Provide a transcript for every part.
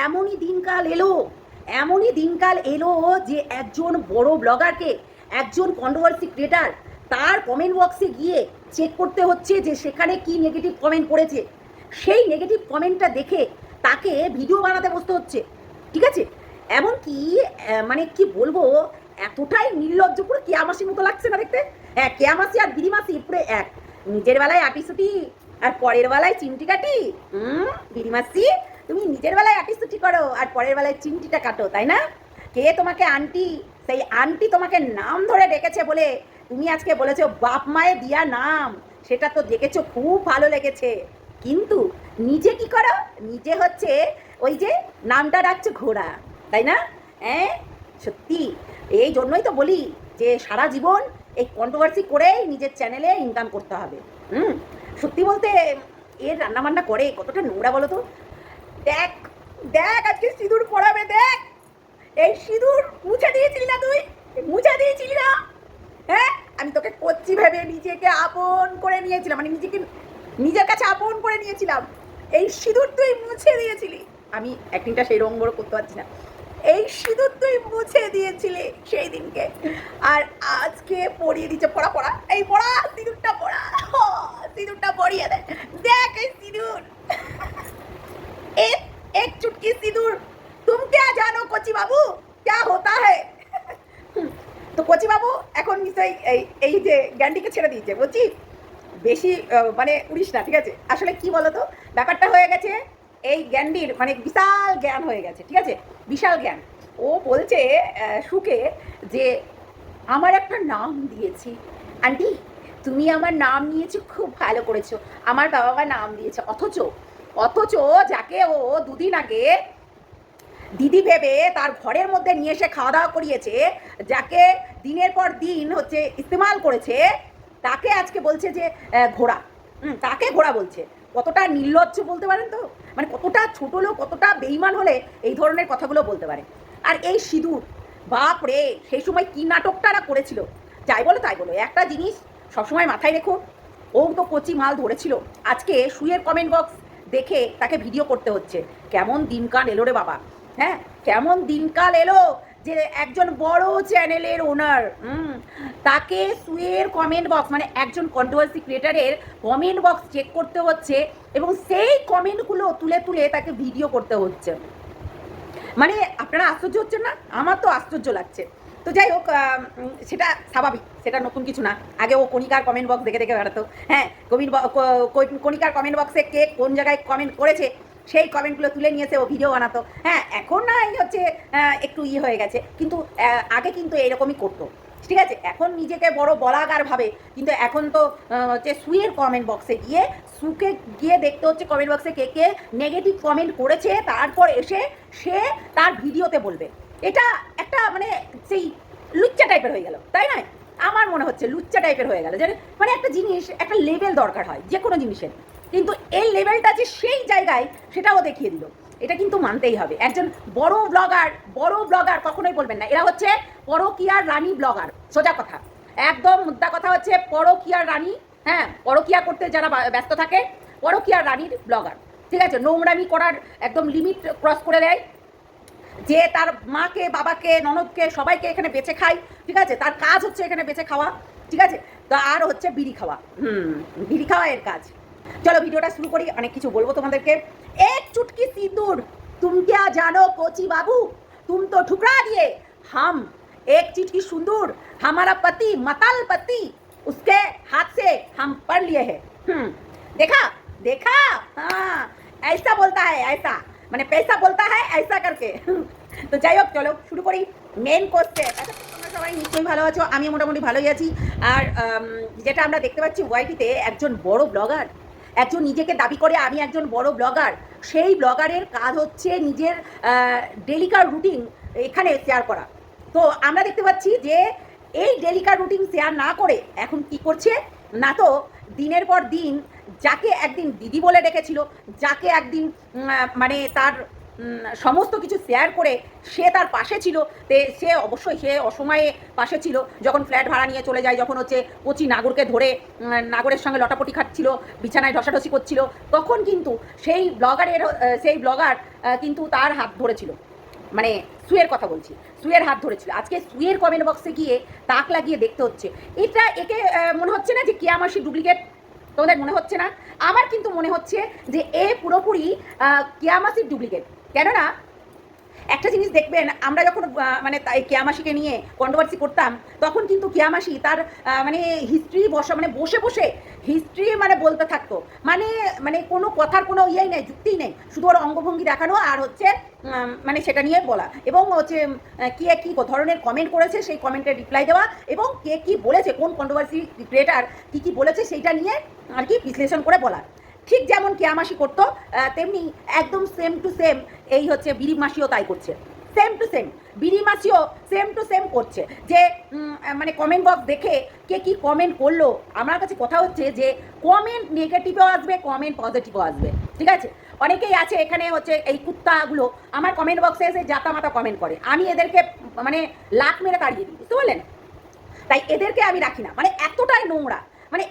এমনই দিনকাল এলো, এমনই দিনকাল এলো যে একজন বড় ব্লগারকে, একজন কন্ট্রোভার্সি ক্রিয়েটার, তার কমেন্ট বক্সে গিয়ে চেক করতে হচ্ছে যে সেখানে কি নেগেটিভ কমেন্ট করেছে। সেই নেগেটিভ কমেন্টটা দেখে তাকে ভিডিও বানাতে বসতে হচ্ছে, ঠিক আছে? এমনকি মানে কি বলবো, এতটাই নির্লজ্জ, পুরো কেয়ামাসির মতো লাগছে না দেখতে? হ্যাঁ, কেয়ামাসি আর দিদিমাসি পুরো এক। নিজের বেলায় আটিসুটি আর পরের বেলায় চিমটি কাটি। দিদিমাসি, তুমি নিজের বেলায় আটিসুটি করো আর পরের বেলায় চিমটিটা কাটো, তাই না? কে তোমাকে আন্টি, সেই আন্টি তোমাকে নাম ধরে ডেকেছে বলে তুমি আজকে বলেছো বাপ মায়ে দিয়া নাম, সেটা তো দেখেছো, খুব ভালো লেগেছে। কিন্তু নিজে কি করো? নিজে হচ্ছে ওই যে নামটা ডাকছো ঘোড়া, তাই না? হ্যাঁ, সত্যি এই জন্যই তো বলি যে সারা জীবন এই কন্ট্রোভার্সি করেই নিজের চ্যানেলে ইনকাম করতে হবে। সত্যি বলতে এর রান্নাবান্না করে কতটা নোংরা বলো তো। দেখ দেখ আজকে সিঁদুর পড়াবে, দেখ এই সিঁদুর মুছে দিয়েছিলি না তুই? মুছে দিয়েছিলি না? হ্যাঁ, আমি তোকে করছি ভেবে নিজেকে আপন করে নিয়েছিলাম, মানে নিজেকে নিজের কাছে আপন করে নিয়েছিলাম। এই সিঁদুর তুই মুছে দিয়েছিলি। আমি অ্যাক্টিংটা সেই রকম বড় করতে পারছি না। এই সিঁদুর তুই মুছে দিয়েছিলি সেই দিনকে, আর আজকে পরিয়ে দিচ্ছে। পড়া পড়া, এই পড়া, সিঁদুরটা পড়া, সিঁদুরটা পরিয়ে দে। দেখ এই সিঁদুর, एक चुटकी सिंदूर, तुम क्या जानो कोची बाबू क्या होता है। তো কোচি বাবু এখন নিশ্চয়ই এই যে জ্ঞানটিকে ছেড়ে দিয়েছে, বলছি বেশি মানে উড়িস না, ঠিক আছে? আসলে কি বলতো, ব্যাপারটা হয়ে গেছে এই জ্ঞানটির মানে বিশাল জ্ঞান হয়ে গেছে, ঠিক আছে? বিশাল জ্ঞান। ও বলছে সুখে যে আমার একটা নাম দিয়েছি আন্টি, তুমি আমার নাম নিয়েছো, খুব ভালো করেছো, আমার বাবা মা নাম দিয়েছে। অথচ অথচ যাকে ও দুদিন আগে দিদি ভেবে তার ঘরের মধ্যে নিয়ে এসে খাওয়া দাওয়া করিয়েছে, যাকে দিনের পর দিন হচ্ছে ইস্তেমাল করেছে, তাকে আজকে বলছে যে ঘোড়া। তাকে ঘোড়া বলছে। কতটা নির্লজ্জ বলতে পারেন তো? মানে কতটা ছোট লোক, কতটা বেইমান হলে এই ধরনের কথাগুলো বলতে পারে। আর এই সিঁদুর, বাপ রে, সেই সময় কি নাটকটারা করেছিল। যাই বলো তাই বলো, একটা জিনিস সবসময় মাথায় রেখো, ও তো কচি মাল ধরেছিল, আজকে শুয়ের কমেন্ট বক্স দেখে তাকে ভিডিও করতে হচ্ছে। কেমন দিনকাল এলো রে বাবা। হ্যাঁ, কেমন দিনকাল এলো যে একজন বড় চ্যানেলের ওনার, তাকে সুয়ের কমেন্ট বক্স, মানে একজন কন্ট্রোভার্সি ক্রিয়েটারের কমেন্ট বক্স চেক করতে হচ্ছে এবং সেই কমেন্টগুলো তুলে তুলে তাকে ভিডিও করতে হচ্ছে। মানে আপনারা আশ্চর্য হচ্ছেন না? আমার তো আশ্চর্য লাগছে। তো যাই হোক, সেটা স্বাভাবিক, সেটা নতুন কিছু না। আগে ও কণিকার কমেন্ট বক্স দেখে দেখে বেড়াতো। হ্যাঁ, কণিকার কমেন্ট বক্সে কে কোন জায়গায় কমেন্ট করেছে সেই কমেন্টগুলো তুলে নিয়েছে, ও ভিডিও বানাতো। হ্যাঁ, এখন না এই হচ্ছে একটু হয়ে গেছে, কিন্তু আগে কিন্তু এরকমই করতো, ঠিক আছে? এখন নিজেকে বড় বলাগার ভাবে, কিন্তু এখন তো হচ্ছে সুয়ের কমেন্ট বক্সে গিয়ে সুকে গিয়ে দেখতে হচ্ছে কমেন্ট বক্সে কে কে নেগেটিভ কমেন্ট করেছে, তারপর এসে সে তার ভিডিওতে বলবে। এটা একটা মানে সেই লুচ্চা টাইপের হয়ে গেল, তাই নয়? আমার মনে হচ্ছে লুচ্চা টাইপের হয়ে গেল, যে মানে একটা জিনিস, একটা লেভেল দরকার হয় যে কোনো জিনিসের, কিন্তু এই লেভেলটা যে সেই জায়গায় সেটাও দেখিয়ে দিল। এটা কিন্তু মানতেই হবে। একজন বড় ব্লগার কখনোই বলবেন না এরা হচ্ছে পরকীয়ার রানী ব্লগার। সোজা কথা, একদম মুদ্রা কথা হচ্ছে পরকীয়ার রানী। হ্যাঁ, পরকীয়া করতে যারা ব্যস্ত থাকে, পরকীয়ার রানীর ব্লগার, ঠিক আছে? নোংরামি করার একদম লিমিট ক্রস করে দেয়, যে তার মাকে, বাবাকে, ননদকে, সবাইকে এখানে বেঁচে খায়, ঠিক আছে? তার কাজ হচ্ছে এখানে বেঁচে খাওয়া, ঠিক আছে? তো আর হচ্ছে বিড়ি খাওয়া, বিড়ি খাওয়া এর কাজ। চলো ভিডিওটা শুরু করি, অনেক কিছু বলবো তোমাদেরকে। এক চুটকি সিঁদুর, तुम क्या जानो कोची बाबू, तुम तो ठुकरा दिए हम। एक चुटकी सिंदूर हमारा पति मतल पति, उसके हाथ से हम पढ़ लिए हैं। देखा देखा, हाँ ऐसा बोलता है, ऐसा মানে पैसा बोलता है ऐसा करके। তো যাই হোক, চলো শুরু করি মেন কোর্সে। তোমরা সবাই নিশ্চয়ই ভালো আছো, আমি মোটামুটি ভালোই আছি। আর যেটা আমরা দেখতে পাচ্ছি ওয়াইটিতে, একজন বড় ব্লগার, একজন নিজেকে দাবি করে আমি একজন বড় ব্লগার, সেই ব্লগারের কাজ হচ্ছে নিজের ডেলিকার রুটিন এখানে শেয়ার করা। তো আমরা দেখতে পাচ্ছি যে এই ডেলিকার রুটিন শেয়ার না করে এখন কি করছে না, তো দিনের পর দিন যাকে একদিন দিদি বলে ডেকেছিল, যাকে একদিন মানে তার সমস্ত কিছু শেয়ার করে সে তার পাশে ছিল, সে অবশ্যই সে অসময়ে পাশে ছিল, যখন ফ্ল্যাট ভাড়া নিয়ে চলে যায়, যখন হচ্ছে কচি নাগরকে ধরে নাগরের সঙ্গে লটাপটি খাচ্ছিল, বিছানায় ঢসাঢসি করছিল, তখন কিন্তু সেই ব্লগার কিন্তু তার হাত ধরেছিল, মানে সুয়ের কথা বলছি, সুয়ের হাত ধরেছিল। আজকে সুয়ের কমেন্ট বক্সে গিয়ে তাক লাগিয়ে দেখতে হচ্ছে। একে মনে হচ্ছে না যে কেয়া মাসি ডুপ্লিকেট? তোমাদের মনে হচ্ছে না? আমার কিন্তু মনে হচ্ছে যে এ পুরোপুরি কেয়া মাসির ডুপ্লিকেট। কেননা একটা জিনিস দেখবেন, আমরা যখন মানে কেয়া মাসিকে নিয়ে কন্ট্রোভার্সি করতাম, তখন কিন্তু কেয়া মাসি তার মানে হিস্ট্রি বসে বসে হিস্ট্রি বলতে থাকতো, মানে কোনো কথার কোনো ইয়েই নেই, যুক্তিই নেই, শুধু ওর অঙ্গভঙ্গি দেখানো আর হচ্ছে সেটা নিয়ে বলা, এবং হচ্ছে কে কী ধরনের কমেন্ট করেছে সেই কমেন্টের রিপ্লাই দেওয়া, এবং কে কী বলেছে, কোন কন্ট্রোভার্সি ক্রিয়েটার কী বলেছে সেইটা নিয়ে আর কি বিশ্লেষণ করে বলা। ঠিক যেমন কেয়া মাসি করতো, তেমনি একদম সেম টু সেম এই হচ্ছে বিড়ি মাসিও তাই করছে, সেম টু সেম। বিড়ি মাসিও সেম টু সেম করছে, যে কমেন্ট বক্স দেখে কে কী কমেন্ট করলো। আমার কাছে কথা হচ্ছে যে কমেন্ট নেগেটিভও আসবে, কমেন্ট পজিটিভও আসবে, ঠিক আছে? অনেকেই আছে এখানে হচ্ছে এই কুত্তাগুলো আমার কমেন্ট বক্সে এসে জাতা মাতা কমেন্ট করে, আমি এদেরকে লাত মেরে তাড়িয়ে দিই, বুঝতে পারলেন? তাই এদেরকে আমি রাখি না, এতটাই নোংরা,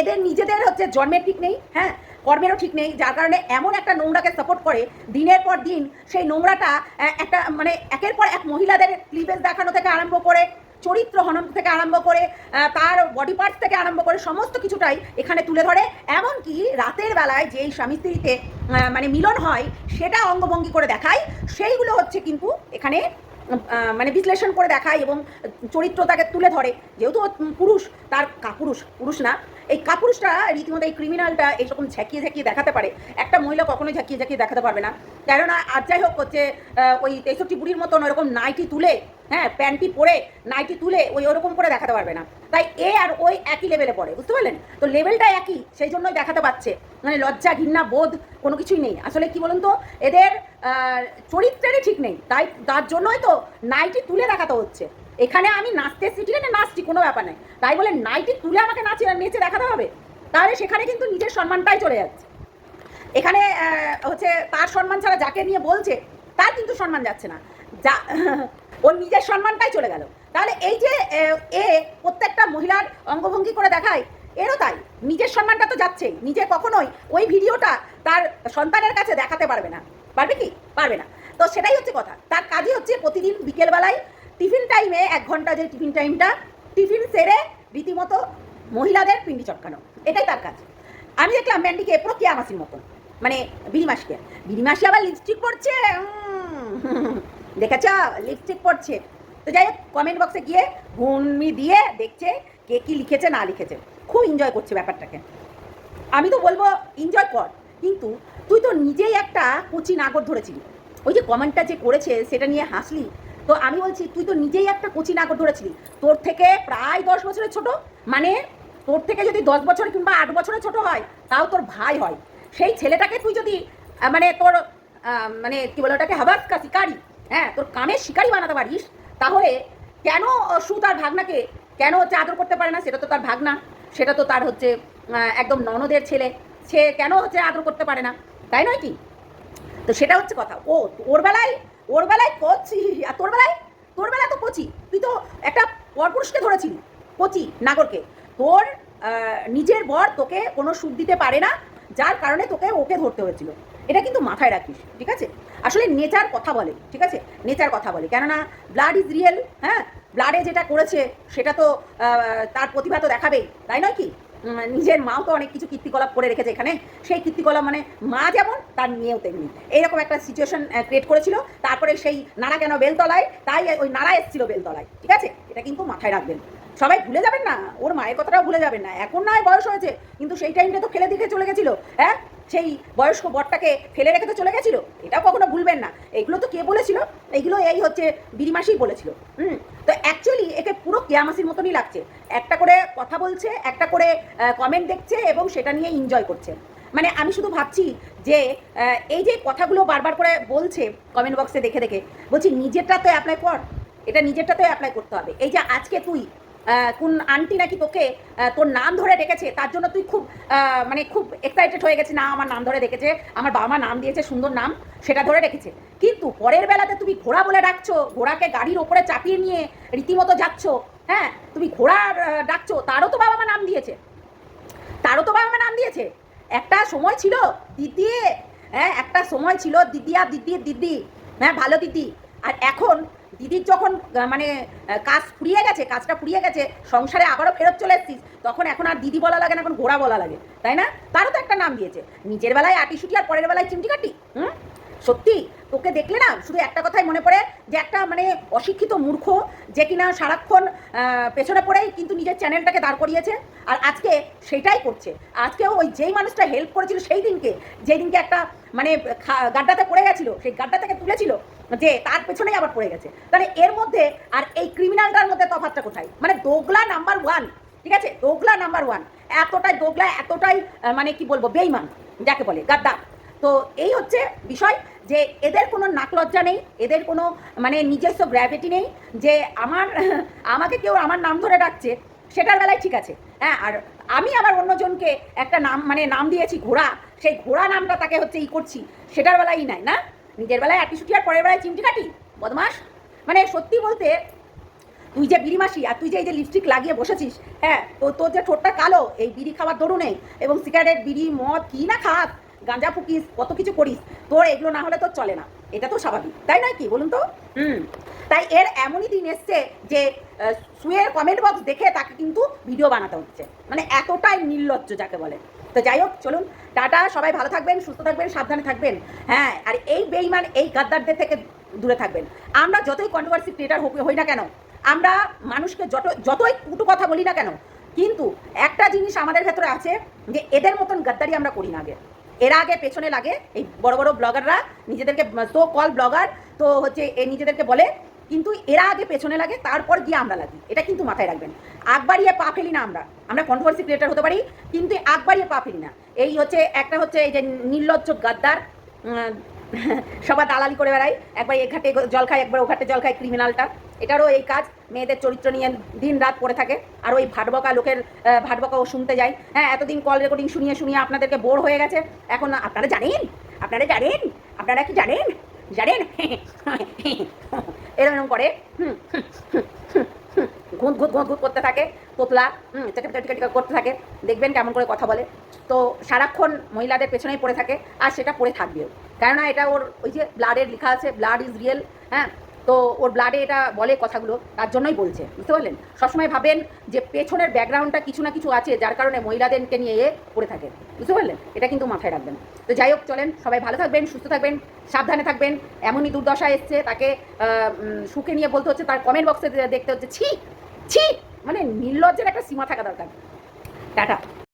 এদের নিজেদের হচ্ছে জন্মের ঠিক নেই, হ্যাঁ, কর্মেরও ঠিক নেই, যার কারণে এমন একটা নোংরাকে সাপোর্ট করে দিনের পর দিন। সেই নোংরাটা একটা একের পর এক মহিলাদের ক্লিভেজ দেখানো থেকে আরম্ভ করে, চরিত্র হনন থেকে আরম্ভ করে, তার বডি পার্টস থেকে আরম্ভ করে সমস্ত কিছুটাই এখানে তুলে ধরে। এমনকি রাতের বেলায় যেই স্বামী স্ত্রীতে মিলন হয় সেটা অঙ্গভঙ্গি করে দেখায়, সেইগুলো হচ্ছে কিন্তু এখানে বিশ্লেষণ করে দেখায় এবং চরিত্র তাকে তুলে ধরে। যেহেতু পুরুষ, তার পুরুষ না, এই কাপুরুষটা রীতিমতো এই ক্রিমিনালটা এইরকম ঝাঁকিয়ে ঝাঁকিয়ে দেখাতে পারে, একটা মহিলা কখনোই ঝাঁকিয়ে ঝাঁকিয়ে দেখাতে পারবে না। কেননা আর যাই হোক হচ্ছে ওই 63 বুড়ির মতন ওরকম নাইটি তুলে, হ্যাঁ, প্যান্টি পরে নাইটি তুলে ওরকম করে দেখাতে পারবে না। তাই এ আর ওই একই লেভেলে পড়ে, বুঝতে পারলেন তো? লেভেলটা একই, সেই জন্যই দেখাতে পাচ্ছে, লজ্জা ঘৃণা বোধ কোনো কিছুই নেই। আসলে কি বলুন তো, এদের চরিত্রেরই ঠিক নেই, তাই তার জন্যই তো নাইটি তুলে দেখাতে হচ্ছে। এখানে আমি নাচতে নাচছি, কোনো ব্যাপার নেই, তাই বলে নাইটি তুলে আমাকে নেচে দেখাতে হবে? তাহলে সেখানে কিন্তু নিজের সম্মানটাই চলে যাচ্ছে। এখানে হচ্ছে তার সম্মান ছাড়া যাকে নিয়ে বলছে তার কিন্তু সম্মান যাচ্ছে না, যা ওর নিজের সম্মানটাই চলে গেল। তাহলে এই যে এ প্রত্যেকটা মহিলার অঙ্গভঙ্গি করে দেখায়, এরও তাই, নিজের সম্মানটা তো যাচ্ছেই। নিজে কখনোই ওই ভিডিওটা তার সন্তানের কাছে দেখাতে পারবে না, পারবে কি? পারবে না। তো সেটাই হচ্ছে কথা। তার কাজই হচ্ছে প্রতিদিন বিকেলবেলায় টিফিন টাইমে 1 ঘন্টা যে টিফিন টাইমটা, টিফিন সেরে রীতিমতো মহিলাদের পিন্ডি চটকানো, এটাই তার কাজ। আমি দেখলাম ম্যান্ডিকে পুরো কেয়া মাসির মতন, বিড়ি মাসি আবার লিপস্টিক পরছে, দেখেছ লিপস্টিক পরছে। তো যাই হোক, কমেন্ট বক্সে গিয়ে ঘুমি দিয়ে দেখছে কে কী লিখেছে না লিখেছে, খুব এনজয় করছে ব্যাপারটাকে। আমি তো বলবো এনজয় কর, কিন্তু তুই তো নিজেই একটা কচি নাগর ধরেছিলি। ওই যে কমেন্টটা যে করেছে সেটা নিয়ে হাসলি, তো আমি বলছি তুই তো নিজেই একটা কচি নাগর ধরেছিলি। তোর থেকে প্রায় 10 বছরের ছোট, তোর থেকে যদি 10 বছর কিংবা 8 বছরের ছোট হয়, তাও তোর ভাই হয়। সেই ছেলেটাকে তুই যদি তোর কি বলে ওটাকে, হাবাস কা শিকারি, হ্যাঁ, তোর কামের শিকারি বানাতে পারিস, তাহলে কেন সু তার ভাগনাকে কেন হচ্ছে আদর করতে পারে না? সেটা তো তার ভাগনা, সেটা তো তার হচ্ছে একদম ননদের ছেলে, সে কেন হচ্ছে আদর করতে পারে না? তাই নয় কি? তো সেটা হচ্ছে কথা। ওর বেলায় কচি, আর তোর বেলায় তো কচি। তুই তো একটা পরপুরুষকে ধরেছিলি, কচি নাগরকে। তোর নিজের বর তোকে কোনো সুখ দিতে পারে না, যার কারণে ওকে ধরতে হয়েছিল। এটা কিন্তু মাথায় রাখিস, ঠিক আছে? আসলে নেচার কথা বলে, ঠিক আছে? নেচার কথা বলে, কেননা ব্লাড ইজ রিয়েল, হ্যাঁ, ব্লাডে যেটা করেছে সেটা তো তার প্রতিভা তো দেখাবেই, তাই নয় কি? নিজের মাও তো অনেক কিছু কীর্তিকলাপ করে রেখেছে এখানে, সেই কীর্তিকলাপ মা যেমন তার মেয়েও তেমনি। এইরকম একটা সিচুয়েশন ক্রিয়েট করেছিল, তারপরে সেই নাড়া কেন বেলতলায়, তাই ওই নাড়া এসেছিল বেলতলায়, ঠিক আছে? এটা কিন্তু মাথায় রাখবেন, সবাই ভুলে যাবেন না, ওর মায়ের কথাটাও ভুলে যাবেন না। এখন নয় বয়স হয়েছে, কিন্তু সেই টাইমটা তো ফেলে দিকে চলে গেছিলো, হ্যাঁ, সেই বয়স্ক বরটাকে ফেলে রেখে তো চলে গেছিল, এটাও কখনো ভুলবেন না। এগুলো তো কে বলেছিল? এইগুলো এই হচ্ছে বিড়ি মাসিই বলেছিল। তো অ্যাকচুয়ালি একে পুরো কেয়া মাসির মতনই লাগছে, একটা করে কথা বলছে, একটা করে কমেন্ট দেখছে এবং সেটা নিয়ে এনজয় করছে। আমি শুধু ভাবছি যে এই যে কথাগুলো বারবার করে বলছে কমেন্ট বক্সে দেখে দেখে, বলছি নিজেরটা তো অ্যাপ্লাই কর, এটা নিজেরটাতে অ্যাপ্লাই করতে হবে। এই যে আজকে তুই কোন আন্টি নাকি তোকে তোর নাম ধরে ডেকেছে, তার জন্য তুই খুব মানে খুব এক্সাইটেড হয়ে গেছে, না আমার নাম ধরে ডেকেছে, আমার বাবা মা নাম দিয়েছে সুন্দর নাম, সেটা ধরে রেখেছে। কিন্তু পরের বেলাতে তুমি ঘোড়া বলে ডাকছো, ঘোড়াকে গাড়ির ওপরে চাপিয়ে নিয়ে রীতিমতো যাচ্ছ, হ্যাঁ তুমি ঘোড়া ডাকছো, তারও তো বাবা মা নাম দিয়েছে, তারও তো বাবা মা নাম দিয়েছে। একটা সময় ছিল দিদি, হ্যাঁ একটা সময় ছিল দিদি আর দিদি দিদি, হ্যাঁ ভালো দিদি। আর এখন দিদির যখন মানে কাজ ফুরিয়ে গেছে, কাজটা ফুরিয়ে গেছে, সংসারে আবারও ফেরত চলে এসছিস, তখন এখন আর দিদি বলা লাগে না, এখন ঘোড়া বলা লাগে, তাই না? তারও তো একটা নাম দিয়েছে, নিজের বেলায় আটিসুটি আর পরের বেলায় চিমটি কাটি। সত্যি তোকে দেখলে না শুধু একটা কথাই মনে পড়ে, যে একটা মানে অশিক্ষিত মূর্খ, যে কিনা সারাক্ষণ পেছনে পড়েই কিন্তু নিজের চ্যানেলটাকে দাঁড় করিয়েছে, আর আজকে সেটাই করছে। আজকেও ওই যেই মানুষটা হেল্প করেছিল সেই দিনকে, যেই দিনকে একটা মানে গাড্ডাতে পড়ে গেছিলো, সেই গাড্ডা থেকে তুলেছিল, যে তার পেছনেই আবার পড়ে গেছে। তাহলে এর মধ্যে আর এই ক্রিমিনালটার মধ্যে তফাৎটা কোথায়? মানে দোগলা নাম্বার 1, ঠিক আছে, দোগলা নাম্বার 1, এতটাই দোগলা, এতটাই মানে কি বলবো, বেইমান যাকে বলে, গাদ্দার। তো এই হচ্ছে বিষয়, যে এদের কোনো নাকলজ্জা নেই, এদের কোনো মানে নিজস্ব গ্র্যাভিটি নেই, যে আমাকে কেউ আমার নাম ধরে ডাকছে সেটার বেলায় ঠিক আছে, হ্যাঁ, আর আমি আবার অন্যজনকে একটা নাম মানে নাম দিয়েছি ঘোড়া, সেই ঘোড়া নামটা তাকে হচ্ছে করছি, সেটার বেলায় নাই না, নিজের বেলায় আটিসুটি আর পরের বেলায় চিমটি কাটি, বদমাস। মানে সত্যি বলতে, তুই যে বিড়ি মাসি, আর তুই যে এই যে লিপস্টিক লাগিয়ে বসেছিস, হ্যাঁ, তো তোর যে ঠোঁটটা কালো এই বিড়ি খাওয়ার দরুনে, এবং সিগারেট বিড়ি মদ কি না খাস, গাঁজা ফুকিস, কত কিছু করিস, তোর এগুলো না হলে তোর চলে না, এটা তো স্বাভাবিক, তাই নয় কি বলুন তো? তাই এর এমনই দিন এসছে যে সুয়ের কমেন্ট বক্স দেখে তাকে কিন্তু ভিডিও বানাতে হচ্ছে, মানে এতটাই নির্লজ্জ যাকে বলে। তো যাই হোক, চলুন টাটা, সবাই ভালো থাকবেন, সুস্থ থাকবেন, সাবধানে থাকবেন, হ্যাঁ, আর এই বেইমান এই গাদ্দারদের থেকে দূরে থাকবেন। আমরা যতই কন্ট্রোভার্সি ক্রিয়েটার হই না কেন, আমরা মানুষকে যতই কুটু কথা বলি না কেন, কিন্তু একটা জিনিস আমাদের ভেতরে আছে, যে এদের মতন গাদ্দারি আমরা করি না। এরা আগে পেছনে লাগে, এই বড় বড় ব্লগাররা নিজেদেরকে সো কল ব্লগার, তো হচ্ছে নিজেদেরকে বলে, কিন্তু এরা আগে পেছনে লাগে, তারপর গিয়ে আমরা লাগি, এটা কিন্তু মাথায় রাখবেন। আগ বাড়িয়ে পা ফেলি না আমরা কন্ট্রোভার্সি ক্রিয়েটার হতে পারি, কিন্তু আগ বাড়িয়ে পা ফেলি না। এই হচ্ছে একটা হচ্ছে এই যে নির্লজ্জ গাদ্দার, সবার দালালি করে বেড়াই, একবার এ ঘাটে জল খায়, একবার ও ঘাটে জল খায়, ক্রিমিনালটা এটারও এই কাজ, মেয়েদের চরিত্র নিয়ে দিন রাত পড়ে থাকে, আর ওই ভাটবকা লোকের ভাটবকা ও শুনতে যায়। হ্যাঁ, এতদিন কল রেকর্ডিং শুনিয়ে আপনাদেরকে বোর হয়ে গেছে, এখন আপনারা কি জানেন এরকম করে ঘুঁত করতে থাকে, তোতলা করতে থাকে, দেখবেন কেমন করে কথা বলে। তো সারাক্ষণ মহিলাদের পেছনেই পড়ে থাকে, আর সেটা পড়ে থাকবেও, কেননা এটা ওর ওই যে ব্লাডের লেখা আছে, ব্লাড ইজ রিয়েল, হ্যাঁ, তো ওর ব্লাডে এটা বলে কথাগুলো, তার জন্যই বলছে, বুঝতে পারলেন? সবসময় ভাবেন যে পেছনের ব্যাকগ্রাউন্ডটা কিছু না কিছু আছে, যার কারণে মহিলাদেরকে নিয়ে পড়ে থাকে, বুঝতে পারলেন? এটা কিন্তু মাথায় রাখবেন। তো যাই হোক, চলেন সবাই ভালো থাকবেন, সুস্থ থাকবেন, সাবধানে থাকবেন। এমনই দুর্দশা এসছে, তাকে সুখে নিয়ে বলতে হচ্ছে, তার কমেন্ট বক্সে দেখতে হচ্ছে ছি ছি, মানে নির্লজ্জের একটা সীমা থাকা দরকার। টাটা।